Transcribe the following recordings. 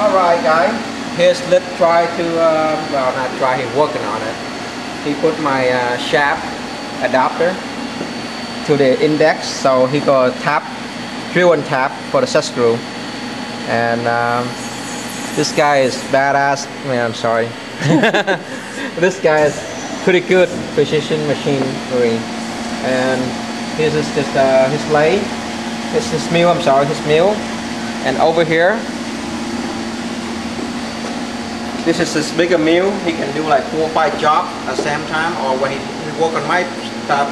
Alright guys, here's let's try to, well not try, he's working on it. He put my shaft adapter to the index, so he got tap, drill and tap for the set screw. And this guy is badass, man, I'm sorry. This guy is pretty good precision machinery. And this is just his lathe, his mill, I'm sorry, his mill. And over here, this is his bigger mill. He can do like 4 or 5 jobs at the same time. Or when he work on my stuff,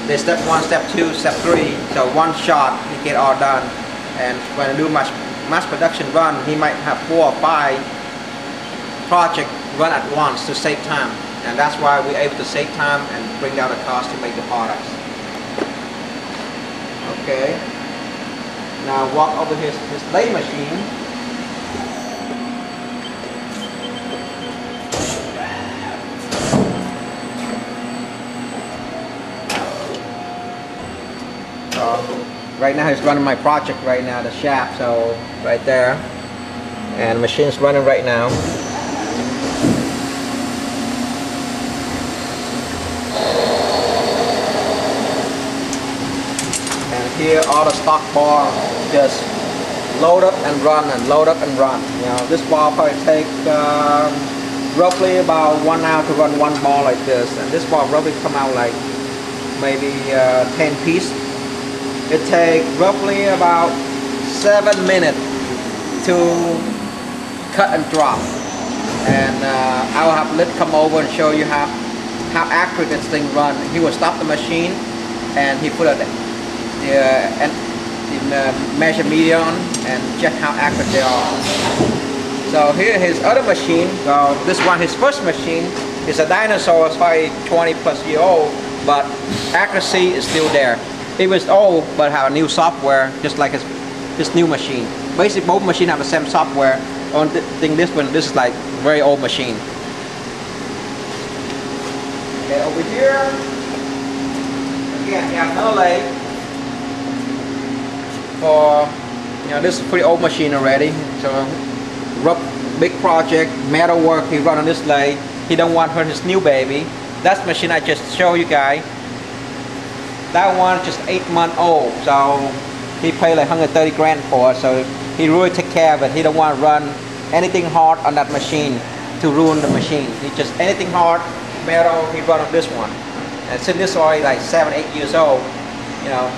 there's step 1, step 2, step 3. So one shot, he get all done. And when I do mass production run, he might have 4 or 5 projects run at once to save time. And that's why we're able to save time and bring down the cost to make the products. Okay. Now walk over his lathe machine. Right now he's running my project right now, the shaft, so right there. And the machine's running right now. And here all the stock bar just load up and run and load up and run. You know, this bar probably take roughly about 1 hour to run one bar like this. And this bar roughly come out like maybe 10 pieces. It takes roughly about 7 minutes to cut and drop. And I'll have Lit come over and show you how accurate this thing runs. He will stop the machine and he put the measure media on and check how accurate they are. So here his other machine, this one, his first machine, is a dinosaur. It's probably 20+ years old, but accuracy is still there. It was old, but have a new software, just like his new machine. Basically, both machines have the same software. Only thing this is like very old machine. Okay, over here, again, you have another lathe. For, you know, this is a pretty old machine already. So, rough, big project, metal work. He run on this lathe. He don't want to hurt his new baby. That's the machine I just showed you guys. That one just 8 months old, so he paid like 130 grand for it. So he really take care of it. He don't want to run anything hard on that machine to ruin the machine. He just anything hard, metal, he run on this one. And since this is already like 7, 8 years old, you know,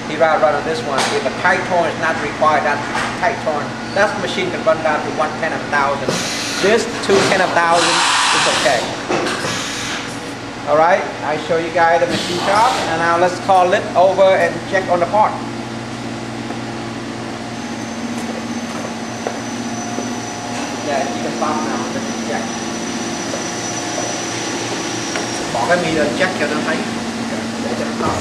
he rather run on this one. If a tight torn is not required, that tight torn, that machine can run down to 1/10 of a thousand. This 2/10 of a thousand is okay. Alright, I show you guys the machine shop, and now let's call Lit over and check on the part. Yeah, you can stop now, just check. Bỏ cái meter check cho nó thấy, để cho nó stop.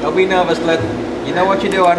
Don't be nervous, Lit. You know what you're doing.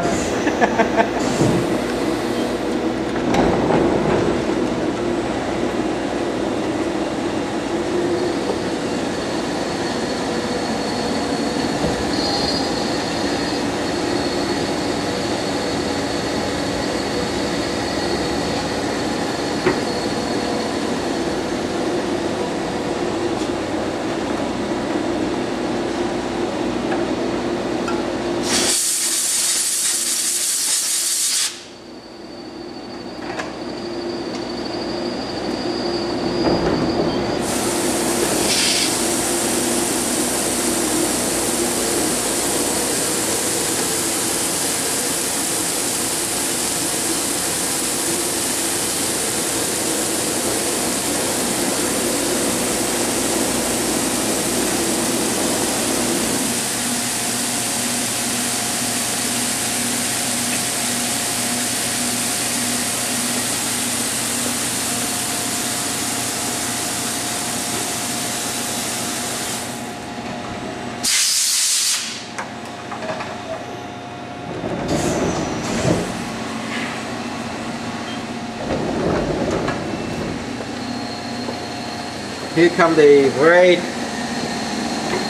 Here come the great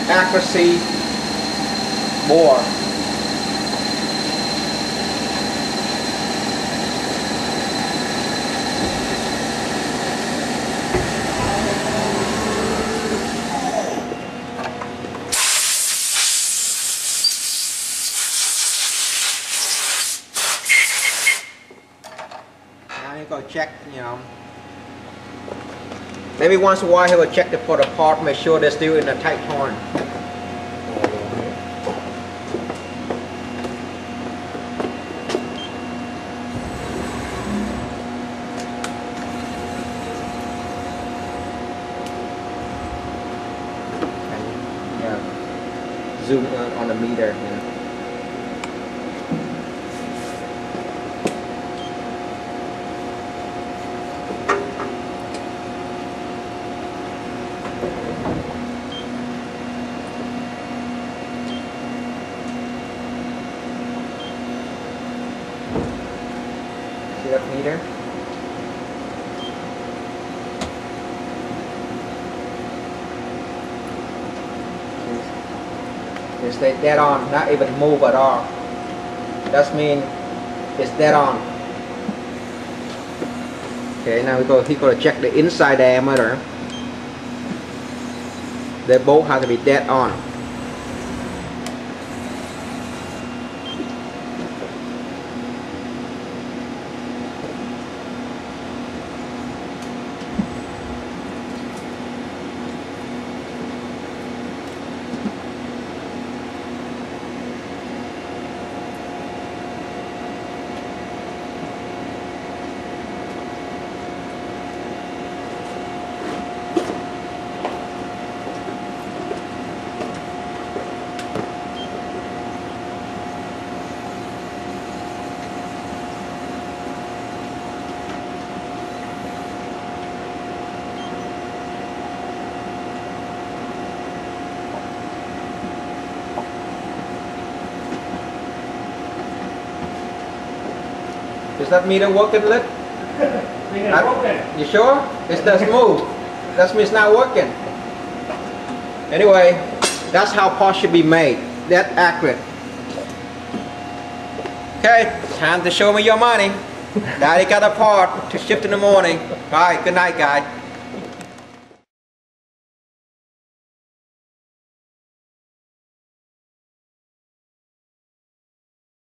accuracy bore. Now you go check, you know. Maybe once in a while he will check for the part, make sure they're still in a tight horn. Yeah, zoom on the meter. You know. See that meter? It stay dead on, not even move at all. That means it's dead on. Okay, now we're going to check the inside diameter. They both have to be dead on. Is that meter working, Lit? You sure? It doesn't move. That means it's not working. Anyway, that's how parts should be made. That accurate. Okay, time to show me your money. Daddy got a part to ship in the morning. Alright, good night, guys.